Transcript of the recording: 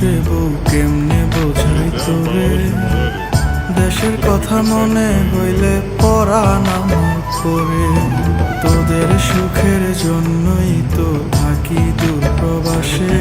সুখে বউ কেমনে বোঝাই তোরে। দেশের কথা মনে হইলে পরাণ আমার করে। তোদের সুখের জন্যই তো থাকি দূর প্রবাসে।